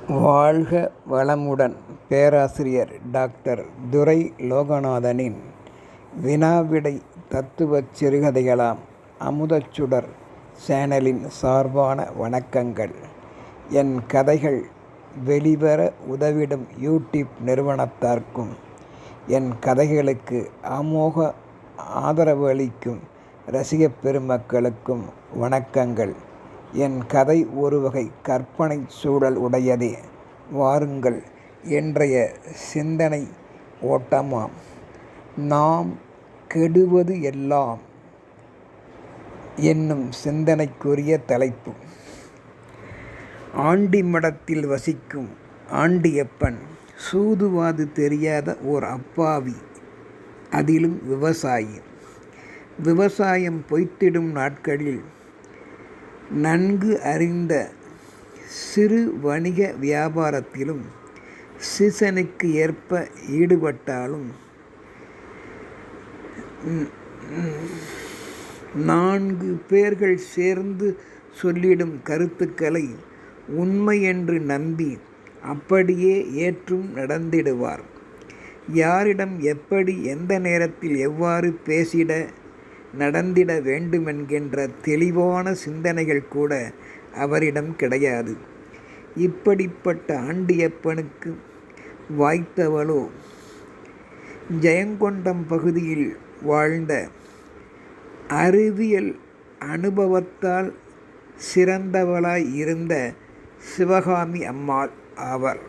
வாழ்க வளமுடன்! பேராசிரியர் டாக்டர் துரை லோகநாதனின் வினாவிடை தத்துவச் சிறுகதைகளாம் அமுதச்சுடர் சேனலின் சார்பான வணக்கங்கள். என் கதைகள் வெளிவர உதவிடும் யூடியூப் நிறுவனத்தார்க்கும், என் கதைகளுக்கு அமோக ஆதரவு அளிக்கும் ரசிகப் பெருமக்களுக்கும் வணக்கங்கள். என் கதை ஒரு வகை கற்பனை சூழல் உடையதே. வாருங்கள், இன்றைய சிந்தனை ஓட்டமாம் நாம் கெடுவது எல்லாம் என்னும் சிந்தனைக்குரிய தலைப்பு. ஆண்டிமடத்தில் வசிக்கும் ஆண்டியப்பன் சூதுவாது தெரியாத ஓர் அப்பாவி, அதிலும் விவசாயி. விவசாயம் பொய்த்திடும் நாட்களில் நன்கு அறிந்த சிறு வணிக வியாபாரத்திலும் சீசனுக்கு ஏற்ப ஈடுபட்டாலும் 4 பேர்கள் சேர்ந்து சொல்லிடும் கருத்துக்களை உண்மை என்று நம்பி அப்படியே ஏற்றும் நடந்திடுவார். யாரிடம் எப்படி எந்த நேரத்தில் எவ்வாறு பேசிட நடந்திட வேண்டுமென்கின்ற தெளிவான சிந்தனைகள் கூட அவரிடம் கிடையாது. இப்படிப்பட்ட ஆண்டியப்பனுக்கு வாய்த்தவளோ ஜெயங்கொண்டம் பகுதியில் வாழ்ந்த அறிவியல் அனுபவத்தால் சிறந்தவளாய் இருந்த சிவகாமி அம்மாள் ஆவார்.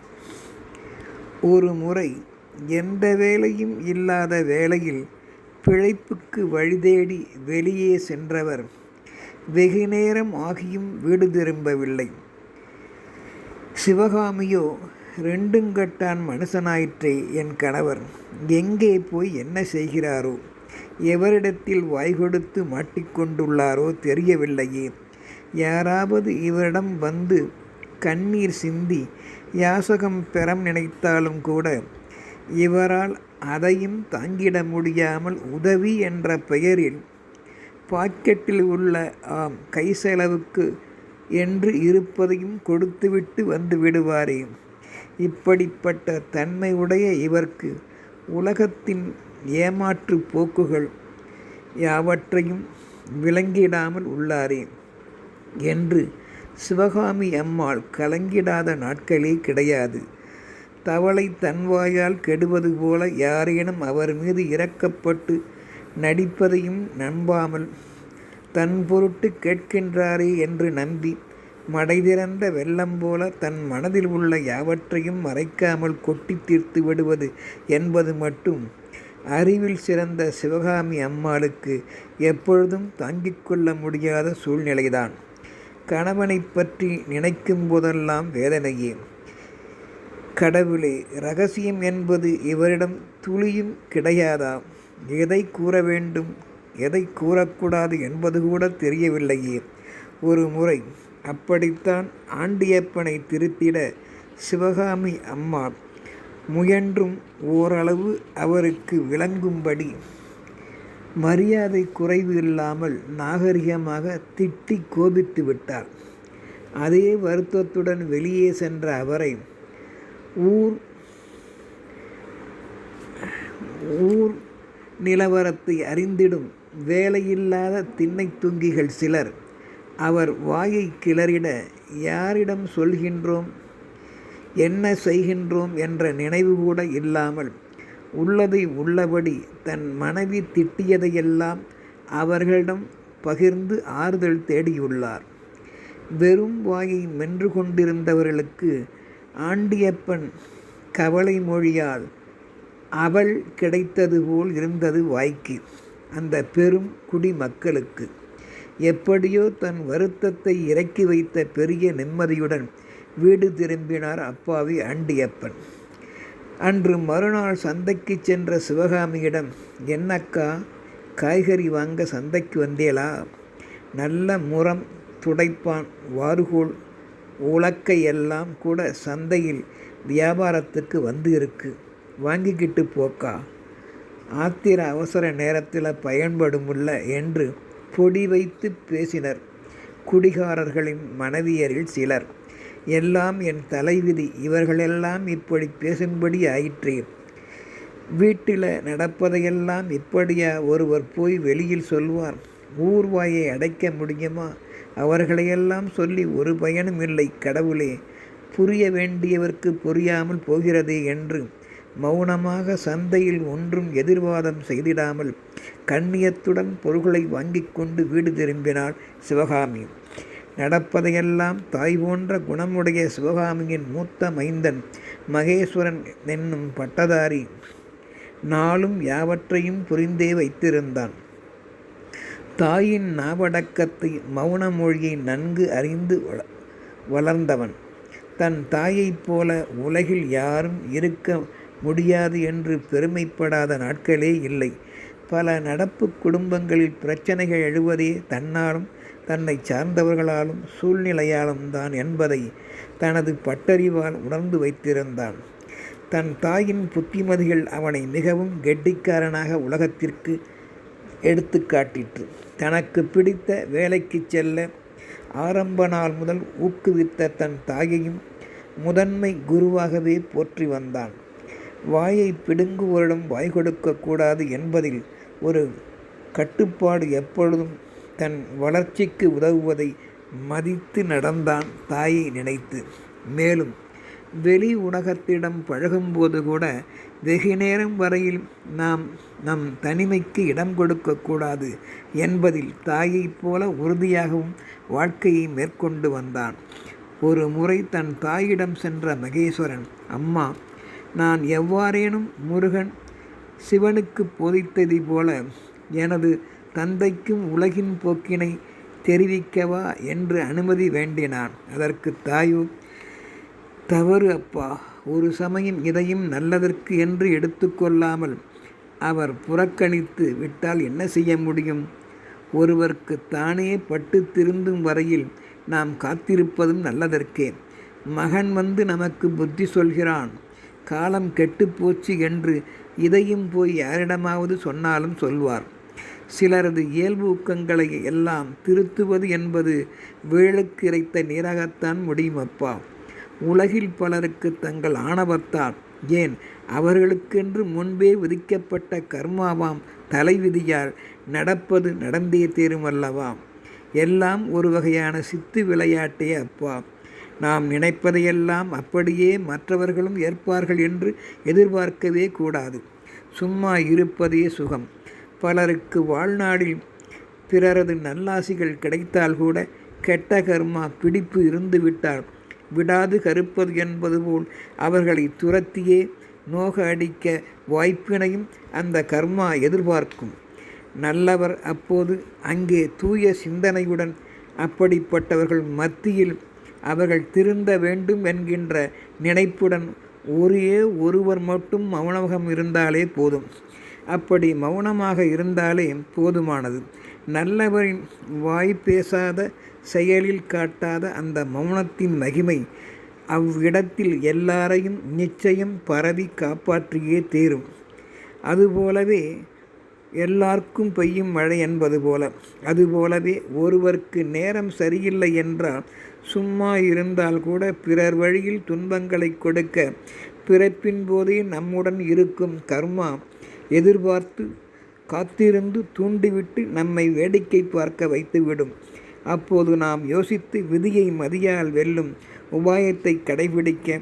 ஒரு முறை எந்த வேலையும் இல்லாத வேளையில் பிழைப்புக்கு வழிதேடி வெளியே சென்றவர் வெகுநேரம் ஆகியும் வீடு திரும்பவில்லை. சிவகாமியோ 2 கட்டான் மனுஷனாயிற்றே, என் கணவர் எங்கே போய் என்ன செய்கிறாரோ, எவரிடத்தில் வாய் கொடுத்து மாட்டிக்கொண்டுள்ளாரோ தெரியவில்லையே, யாராவது இவரிடம் வந்து கண்ணீர் சிந்தி யாசகம் பெற நினைத்தாலும் கூட இவரால் அதையும் தாங்கிட முடியாமல் உதவி என்ற பெயரில் பாக்கெட்டில் உள்ள கை செலவுக்கு என்று இருப்பதையும் கொடுத்துவிட்டு வந்து விடுவாரே. இப்படிப்பட்ட தன்மை உடைய இவர்க்கு உலகத்தின் ஏமாற்று போக்குகள் யாவற்றையும் விளங்கிடாமல் உள்ளாரே என்று சிவகாமி அம்மாள் கலங்கிடாத நாட்களே கிடையாது. தவளை தன்வாயால் கெடுவது போல யாரேனும் அவர் மீது இரக்கப்பட்டு நடிப்பதையும் நம்பாமல் தன் பொருட்டு கேட்கின்றாரே என்று நம்பி மடை திறந்த வெள்ளம் போல தன் மனதில் உள்ள யாவற்றையும் மறைக்காமல் கொட்டி தீர்த்து விடுவது என்பது மட்டும் அறிவில் சிறந்த சிவகாமி அம்மாளுக்கு எப்பொழுதும் தாங்கிக் கொள்ள முடியாத சூழ்நிலைதான். கணவனை பற்றி நினைக்கும் போதெல்லாம் வேதனையே. கடவுளே, இரகசியம் என்பது இவரிடம் துளியும் கிடையாதா? எதை கூற வேண்டும், எதை கூறக்கூடாது என்பது கூட தெரியவில்லையே. ஒரு முறை அப்படித்தான் ஆண்டியப்பனை திருத்திட சிவகாமி அம்மா முயன்றும் ஓரளவு அவருக்கு விளங்கும்படி மரியாதை குறைவு இல்லாமல் நாகரிகமாக திட்டி கோபித்து விட்டார். அதே வருத்தத்துடன் வெளியே சென்ற அவரை ஊர் நிலவரத்தை அறிந்திடும் வேலையில்லாத திண்ணை துங்கிகள் சிலர் அவர் வாயை கிளறிட யாரிடம் சொல்கின்றோம், என்ன செய்கின்றோம் என்ற நினைவு கூட இல்லாமல் உள்ளதை உள்ளபடி தன் மனைவி திட்டியதையெல்லாம் அவர்களிடம் பகிர்ந்து ஆறுதல் தேடியுள்ளார். வெறும் வாயை மென்று கொண்டிருந்தவர்களுக்கு ஆண்டியப்பன் கவலை மொழியால் அவள் கிடைத்தது போல் இருந்தது வாய்க்கு. அந்த பெரும் குடிமக்களுக்கு எப்படியோ தன் வருத்தத்தை இறக்கி வைத்த பெரிய நிம்மதியுடன் வீடு திரும்பினார் அப்பாவி ஆண்டியப்பன். அன்று மறுநாள் சந்தைக்கு சென்ற சிவகாமியிடம், என்னக்கா காய்கறி வாங்க சந்தைக்கு வந்தேளா? நல்ல முறம், துடைப்பான், வாறுகோல், உலக்கை எல்லாம் கூட சந்தையில் வியாபாரத்துக்கு வந்து இருக்கு, வாங்கிக்கிட்டு போக்கா. ஆத்திர அவசர நேரத்தில் பயன்படுமுல்ல என்று பொடி வைத்து பேசினர் குடிகாரர்களின் மனைவியரில் சிலர். எல்லாம் என் தலைவிதி, இவர்களெல்லாம் இப்படி பேசும்படி ஆயிற்றே. வீட்டில் நடப்பதையெல்லாம் இப்படியா ஒருவர் போய் வெளியில் சொல்வார்? ஊர்வாயை அடைக்க முடியுமா? அவர்களையெல்லாம் சொல்லி ஒரு பயனும் இல்லை கடவுளே, புரிய வேண்டியவர்க்கு புரியாமல் போகிறதே என்று மௌனமாக சந்தையில் ஒன்றும் எதிர்வாதம் செய்திடாமல் கண்ணியத்துடன் பொருள்களை வாங்கி கொண்டு வீடு திரும்பினாள் சிவகாமி. நடப்பதையெல்லாம் தாய் போன்ற குணமுடைய சிவகாமியின் மூத்த மைந்தன் மகேஸ்வரன் என்னும் பட்டதாரி நாளும் யாவற்றையும் புரிந்தே வைத்திருந்தான். தாயின் நாவடக்கத்தை, மௌன மொழியை நன்கு அறிந்து வளர்ந்தவன். தன் தாயைப் போல உலகில் யாரும் இருக்க முடியாது என்று பெருமைப்படாத நாட்களே இல்லை. பல நடப்பு குடும்பங்களில் பிரச்சனைகள் எழுவதே தன்னாலும் தன்னை சார்ந்தவர்களாலும் சூழ்நிலையாலும் தான் என்பதை தனது பட்டறிவால் உணர்ந்து வைத்திருந்தான். தன் தாயின் புத்திமதிகள் அவனை மிகவும் கெட்டிக்காரனாக உலகத்திற்கு எடுத்து காட்டிற்று. தனக்கு பிடித்த வேலைக்கு செல்ல ஆரம்ப நாள் முதல் ஊக்குவித்த தன் தாயையும் முதன்மை குருவாகவே போற்றி வந்தான். வாயை பிடுங்குவோரிடம் வாய் கொடுக்கக்கூடாது என்பதில் ஒரு கட்டுப்பாடு எப்பொழுதும் தன் வளர்ச்சிக்கு உதவுவதை மதித்து நடந்தான் தாயை நினைத்து. மேலும் வெளி உலகத்திடம் பழகும்போது கூட வெகு நேரம் வரையில் நாம் நம் தனிமைக்கு இடம் கொடுக்கக்கூடாது என்பதில் தாயைப் போல உறுதியாகவும் வாழ்க்கையை மேற்கொண்டு வந்தான். ஒரு முறை தன் தாயிடம் சென்ற மகேஸ்வரன், அம்மா, நான் எவ்வாறேனும் முருகன் சிவனுக்கு போதித்ததை போல எனது தந்தைக்கும் உலகின் போக்கினை தெரிவிக்கவா என்று அனுமதி வேண்டினான். அதற்கு தாயோ, தவறு அப்பா, ஒரு சமயம் இதையும் நல்லதற்கு என்று எடுத்துக்கொள்ளாமல் அவர் புறக்கணித்து விட்டால் என்ன செய்ய முடியும்? ஒருவருக்கு தானே பட்டு திருந்தும் வரையில் நாம் காத்திருப்பதும் நல்லதற்கே. மகன் வந்து நமக்கு புத்தி சொல்கிறான், காலம் கெட்டுப்போச்சு என்று இதையும் போய் யாரிடமாவது சொன்னாலும் சொல்வார். சிலரது இயல்பு ஊக்கங்களை எல்லாம் திருத்துவது என்பது வேளுக்கு இறைத்த நீராகத்தான் முடியுமப்பா. உலகில் பலருக்கு தங்கள் ஆணவத்தால், ஏன் அவர்களுக்கென்று முன்பே விதிக்கப்பட்ட கர்மாவாம் தலைவிதியால் நடப்பது நடந்தே தீருமல்லவா. எல்லாம் ஒரு வகையான சித்து விளையாட்டே அப்பா. நாம் நினைப்பதையெல்லாம் அப்படியே மற்றவர்களும் ஏற்பார்கள் என்று எதிர்பார்க்கவே கூடாது. சும்மா இருப்பதே சுகம். பலருக்கு வாழ்நாளில் பிறரது நல்லாசிகள் கிடைத்தால் கூட கெட்ட கர்மா பிடிப்பு இருந்துவிட்டால் விடாது கருப்பது என்பது போல் அவர்களை துரத்தியே நோக அடிக்க வாய்ப்பினையும் அந்த கர்மா எதிர்பார்க்கும். நல்லவர் அப்போது அங்கே தூய சிந்தனையுடன் அப்படிப்பட்டவர்கள் மத்தியில் அவர்கள் திருந்த வேண்டும் என்கின்ற நினைப்புடன் ஒரே ஒருவர் மட்டும் மௌனமாக இருந்தாலே போதும். அப்படி மௌனமாக இருந்தாலே போதுமானது. நல்லவரின் வாய் பேசாத, செயலில் காட்டாத அந்த மௌனத்தின் மகிமை அவ்விடத்தில் எல்லாரையும் நிச்சயம் பரவி காப்பாற்றியே தீரும். அதுபோலவே எல்லாருக்கும் பெய்யும் மழை என்பது போல, அதுபோலவே ஒருவருக்கு நேரம் சரியில்லை என்றால் சும்மா இருந்தால் கூட பிறர் வழியில் துன்பங்களை கொடுக்க பிறப்பின் போதே நம்முடன் இருக்கும் கர்மா எதிர்பார்த்து காத்திருந்து தூண்டிவிட்டு நம்மை வேடிக்கை பார்க்க வைத்துவிடும். அப்போது நாம் யோசித்து விதியை மதியால் வெல்லும் உபாயத்தை கடைபிடிக்க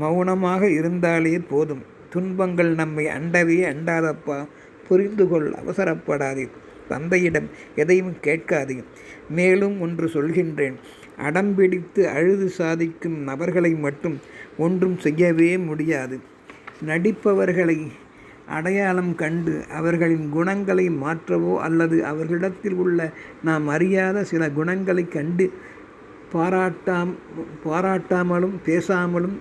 மௌனமாக இருந்தாலே போதும். துன்பங்கள் நம்மை அண்டவே அண்டாதப்பா. புரிந்துகொள், அவசரப்படாதே, தந்தையிடம் எதையும் கேட்காதே. மேலும் ஒன்று சொல்கின்றேன், அடம்பிடித்து அழுது சாதிக்கும் நபர்களை மட்டும் ஒன்றும் செய்யவே முடியாது. நடிப்பவர்களை அடையாளம் கண்டு அவர்களின் குணங்களை மாற்றவோ அல்லது அவர்களிடத்தில் உள்ள நாம் அறியாத சில குணங்களை கண்டு பாராட்டாமலும் பேசாமலும்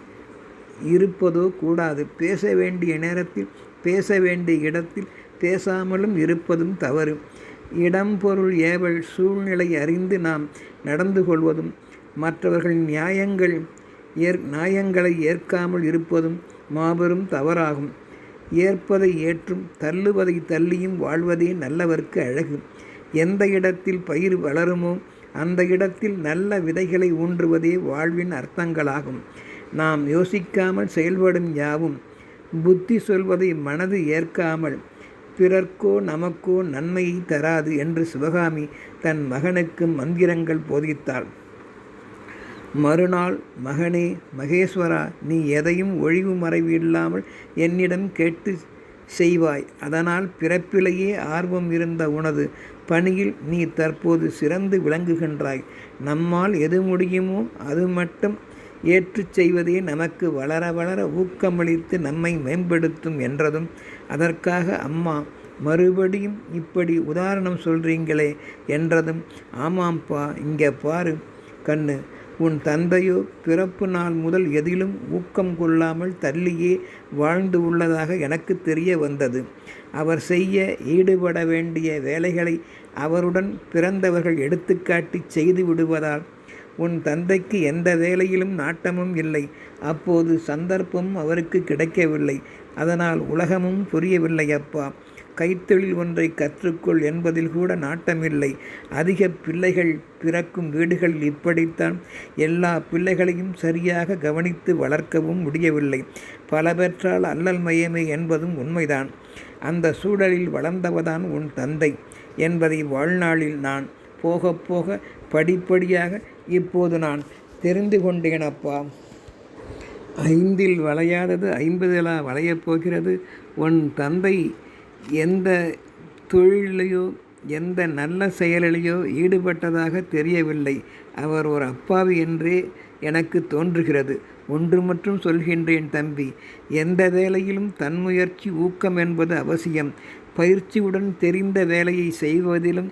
இருப்பதோ கூடாது. பேச வேண்டிய நேரத்தில் பேச வேண்டிய இடத்தில் பேசாமலும் இருப்பதும் தவறு. இடம், பொருள், ஏவல், சூழ்நிலை அறிந்து நாம் நடந்து கொள்வதும் மற்றவர்களின் நியாயங்களை ஏற்காமல் இருப்பதும் மாபெரும் தவறாகும். ஏற்பதை ஏற்றும் தள்ளுவதை தள்ளியும் வாழ்வதே நல்லவர்க்கு அழகு. எந்த இடத்தில் பயிர் வளருமோ அந்த இடத்தில் நல்ல விதைகளை ஊன்றுவதே வாழ்வின் அர்த்தங்களாகும். நாம் யோசிக்காமல் செயல்படும் யாவும் புத்தி சொல்வதை மனது ஏற்காமல் பிறர்க்கோ நமக்கோ நன்மையை தராது என்று சிவகாமி தன் மகனுக்கு மந்திரங்கள் போதித்தாள். மறுநாள், மகனே மகேஸ்வரா, நீ எதையும் ஒழிவு மறைவு இல்லாமல் என்னிடம் கேட்டு செய்வாய். அதனால் பிறப்பிலேயே ஆர்வம் இருந்த உனது பணியில் நீ தற்போது சிறந்து விளங்குகின்றாய். நம்மால் எது முடியுமோ அது மட்டும் ஏற்றுச் செய்வதே நமக்கு வளர வளர ஊக்கமளித்து நம்மை மேம்படுத்தும் என்றதும், அதற்காக அம்மா மறுபடியும் இப்படி உதாரணம் சொல்றீங்களே என்றதும், ஆமாம்ப்பா, இங்கே பாரு கண்ணு, உன் தந்தையோ பிறப்பு நாள் முதல் எதிலும் ஊக்கம் கொள்ளாமல் தள்ளியே வாழ்ந்து உள்ளதாக எனக்கு தெரிய வந்தது. அவர் செய்ய ஈடுபட வேண்டிய வேலைகளை அவருடன் பிறந்தவர்கள் எடுத்துக்காட்டி செய்து விடுவதால் உன் தந்தைக்கு எந்த வேலையிலும் நாட்டமும் இல்லை. அப்போது சந்தர்ப்பமும் அவருக்கு கிடைக்கவில்லை. அதனால் உலகமும் புரியவில்லை அப்பா. கைத்தொழில் ஒன்றை கற்றுக்கொள் என்பதில் கூட நாட்டமில்லை. அதிக பிள்ளைகள் பிறக்கும் வீடுகளில் இப்படித்தான். எல்லா பிள்ளைகளையும் சரியாக கவனித்து வளர்க்கவும் முடியவில்லை. பல பெற்றால் அல்லல் மயமே என்பதும் உண்மைதான். அந்த சூழலில் வளர்ந்தவதான் உன் தந்தை என்பதை வாழ்நாளில் நான் போக போக படிப்படியாக இப்போது நான் தெரிந்து கொண்டேனப்பா. 5இல் வளையாதது 50 வளையப் போகிறது. உன் தந்தை எந்த தொழிலையோ எந்த நல்ல செயலிலேயோ ஈடுபட்டதாக தெரியவில்லை. அவர் ஒரு அப்பாவி என்றே எனக்கு தோன்றுகிறது. ஒன்று மட்டும் சொல்கின்றேன் தம்பி, எந்த வேலையிலும் தன்முயற்சி ஊக்கம் என்பது அவசியம். பயிற்சியுடன் தெரிந்த வேலையை செய்வதிலும்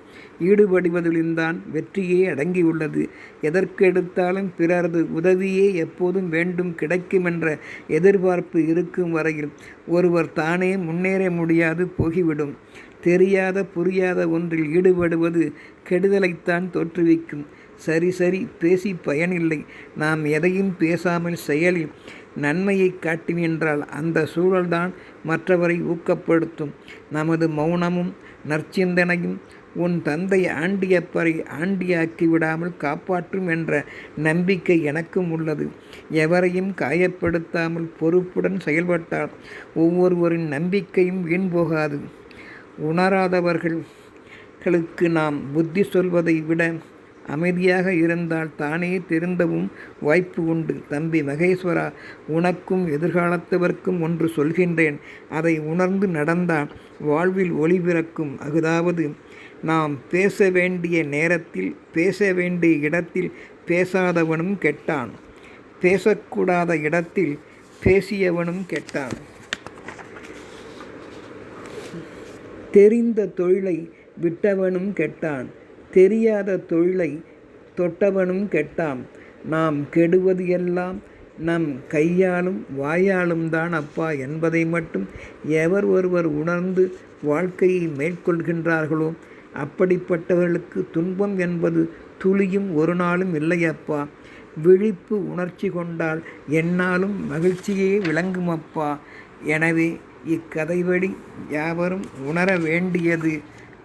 ஈடுபடுவதிலும்தான் வெற்றியே அடங்கியுள்ளது. எதற்கெடுத்தாலும் பிறரது உதவியே எப்போதும் வேண்டும், கிடைக்குமென்ற எதிர்பார்ப்பு இருக்கும் வரையில் ஒருவர் தானே முன்னேற முடியாது போகிவிடும். தெரியாத புரியாத ஒன்றில் ஈடுபடுவது கெடுதலைத்தான் தோற்றுவிக்கும். சரி சரி, பேசி பயனில்லை. நாம் எதையும் பேசாமல் செயலில் நன்மையை காட்டினின்றால் அந்த சூழல்தான் மற்றவரை ஊக்கப்படுத்தும். நமது மௌனமும் நற்சிந்தனையும் உன் தந்தை ஆண்டியப்பரை ஆண்டியாக்கி விடாமல் காப்பாற்றும் என்ற நம்பிக்கை எனக்கும் உள்ளது. எவரையும் காயப்படுத்தாமல் பொறுப்புடன் செயல்பட்டால் ஒவ்வொருவரின் நம்பிக்கையும் வீண் போகாது. உணராதவர்களுக்கு நாம் புத்தி சொல்வதை விட அமைதியாக இருந்தால் தானே திருந்தவும் வாய்ப்பு உண்டு. தம்பி மகேஸ்வரா, உனக்கும் எதிர்காலத்தவர்க்கும் ஒன்று சொல்கின்றேன். அதை உணர்ந்து நடந்தால் வாழ்வில் ஒளி பிறக்கும். அதாவது, நாம் பேச வேண்டிய நேரத்தில் பேச வேண்டிய இடத்தில் பேசாதவனும் கெட்டான், பேசக்கூடாத இடத்தில் பேசியவனும் கெட்டான். தெரிந்த தொழிலை விட்டவனும் கெட்டான், தெரியாத தொழிலை தொட்டவனும் கெட்டான். நாம் கெடுவது எல்லாம் நம் கையாலும் வாயாலும் தான் அப்பா என்பதை மட்டும் எவர் ஒருவர் உணர்ந்து வாழ்க்கையை மேற்கொள்கின்றார்களோ அப்படிப்பட்டவர்களுக்கு துன்பம் என்பது துளியும் ஒரு நாளும் இல்லையப்பா. விழிப்பு உணர்ச்சி கொண்டால் எந்நாளும் மகிழ்ச்சியே விளங்குமப்பா. எனவே இக்கதைவழி யாவரும் உணர வேண்டியது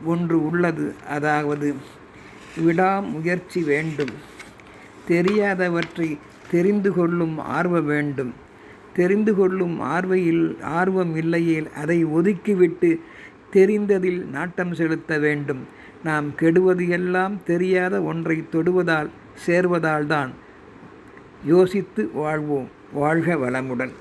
ஒன்று உள்ளது. அதாவது, விடாமுயற்சி வேண்டும். தெரியாதவற்றை தெரிந்து கொள்ளும் ஆர்வம் வேண்டும். தெரிந்து கொள்ளும் ஆர்வம் இல்லையேல் அதை ஒதுக்கிவிட்டு தெரிந்ததில் நாட்டம் செலுத்த வேண்டும். நாம் கெடுவது எல்லாம் தெரியாத ஒன்றை தொடுவதால் சேர்வதால்தான். யோசித்து வாழ்வோம். வாழ்க வளமுடன்.